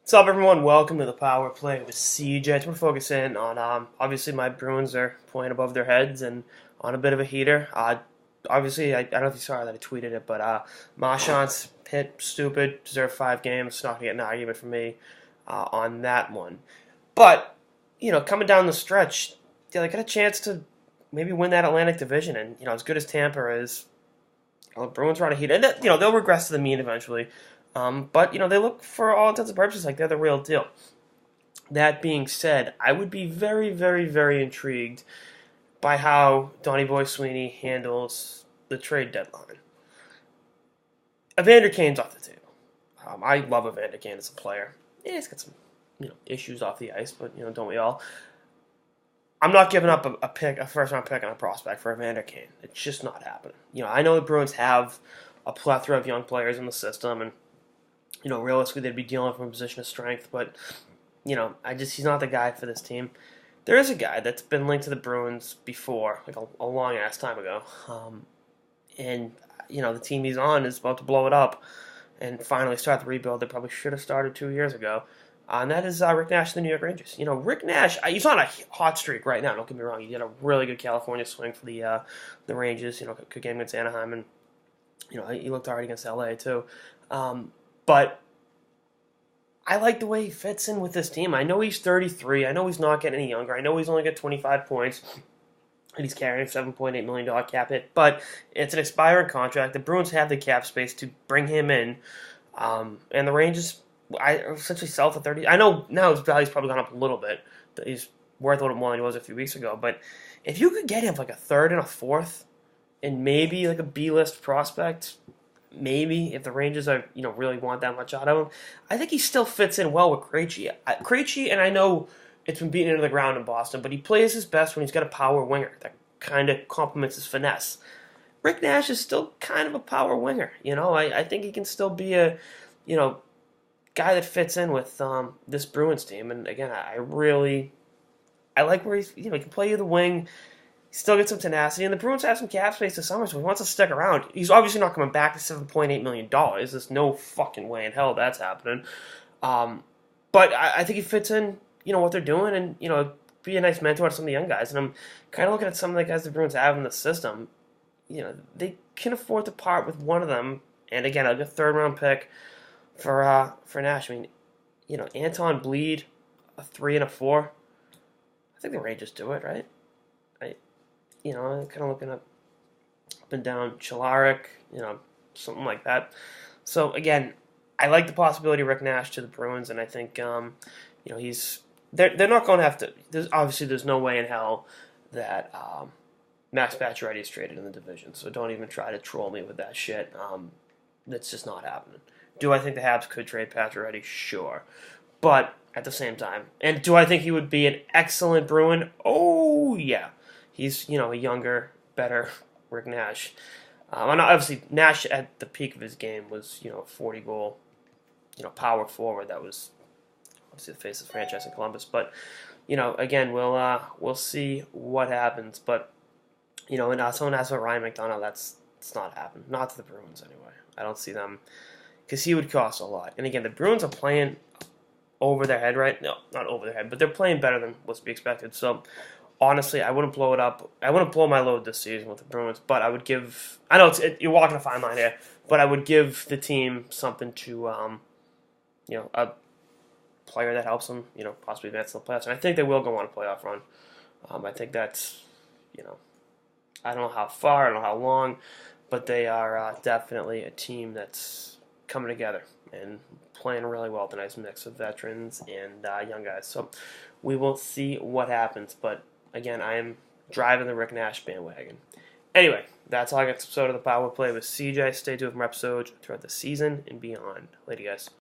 What's up, everyone? Welcome to the Power Play with CJ. We're focusing on, obviously, my Bruins are playing above their heads and on a bit of a heater. Obviously, I don't know if you saw that I tweeted it, but Marchand's hit stupid, deserved 5 games. Not going to get an argument from me on that one. But, coming down the stretch, they got a chance to maybe win that Atlantic Division. And, as good as Tampa is, the Bruins are on a heater. And, they'll regress to the mean eventually. But, they look for all intents and purposes like they're the real deal. That being said, I would be very, very, very intrigued by how Donnie Boy Sweeney handles the trade deadline. Evander Kane's off the table. I love Evander Kane as a player. Yeah, he's got some, issues off the ice, but, don't we all? I'm not giving up a first-round pick on a prospect for Evander Kane. It's just not happening. I know the Bruins have a plethora of young players in the system, and realistically, they'd be dealing from a position of strength, but, he's not the guy for this team. There is a guy that's been linked to the Bruins before, like a long-ass time ago, and, the team he's on is about to blow it up and finally start the rebuild they probably should have started 2 years ago, and that is Rick Nash of the New York Rangers. Rick Nash, he's on a hot streak right now, don't get me wrong. He did a really good California swing for the Rangers, good game against Anaheim, and, he looked alright against LA, too. But I like the way he fits in with this team. I know he's 33. I know he's not getting any younger. I know he's only got 25 points. And he's carrying a $7.8 million cap hit. But it's an expiring contract. The Bruins have the cap space to bring him in. And the Rangers, essentially sell for 30. I know now his value's probably gone up a little bit. He's worth a little more than he was a few weeks ago. But if you could get him like a third and a fourth, and maybe like a B-list prospect, maybe if the Rangers are really want that much out of him, I think he still fits in well with Krejci. Krejci, and I know it's been beaten into the ground in Boston, but he plays his best when he's got a power winger that kind of complements his finesse. Rick Nash is still kind of a power winger. I think he can still be a guy that fits in with this Bruins team. And again, I like where he can play you the wing. Still get some tenacity, and the Bruins have some cap space this summer, so he wants to stick around. He's obviously not coming back to $7.8 million. There's no fucking way in hell that's happening. But I think he fits in, what they're doing, and, be a nice mentor to some of the young guys. And I'm kind of looking at some of the guys the Bruins have in the system. They can afford to part with one of them, and again, a third-round pick for Nash. I mean, Anton Bleed, a 3 and a 4. I think the Rangers do it, right? I'm kind of looking up and down Chalarik, something like that. So, again, I like the possibility of Rick Nash to the Bruins, and I think, they're not going to have to. There's no way in hell that Max Pacioretty is traded in the division, so don't even try to troll me with that shit. That's just not happening. Do I think the Habs could trade Pacioretty? Sure. But at the same time, and do I think he would be an excellent Bruin? Oh, yeah. He's, a younger, better Rick Nash. And obviously, Nash at the peak of his game was, a 40-goal, power forward. That was obviously the face of the franchise in Columbus. But, again, we'll see what happens. But, and someone asked about Ryan McDonough. It's not happening. Not to the Bruins, anyway. I don't see them, because he would cost a lot. And again, the Bruins are playing over their head, right? No, not over their head, but they're playing better than what's to be expected. So, honestly, I wouldn't blow it up. I wouldn't blow my load this season with the Bruins, but I would give. I know you're walking a fine line here, but I would give the team something to, a player that helps them, possibly advance to the playoffs. And I think they will go on a playoff run. I think that's, I don't know how far, I don't know how long, but they are definitely a team that's coming together and playing really well with a nice mix of veterans and young guys. So we will see what happens, but again, I am driving the Rick Nash bandwagon. Anyway, that's all I got this episode of the Power Play with CJ. Stay tuned for more episodes throughout the season and beyond. Later, guys.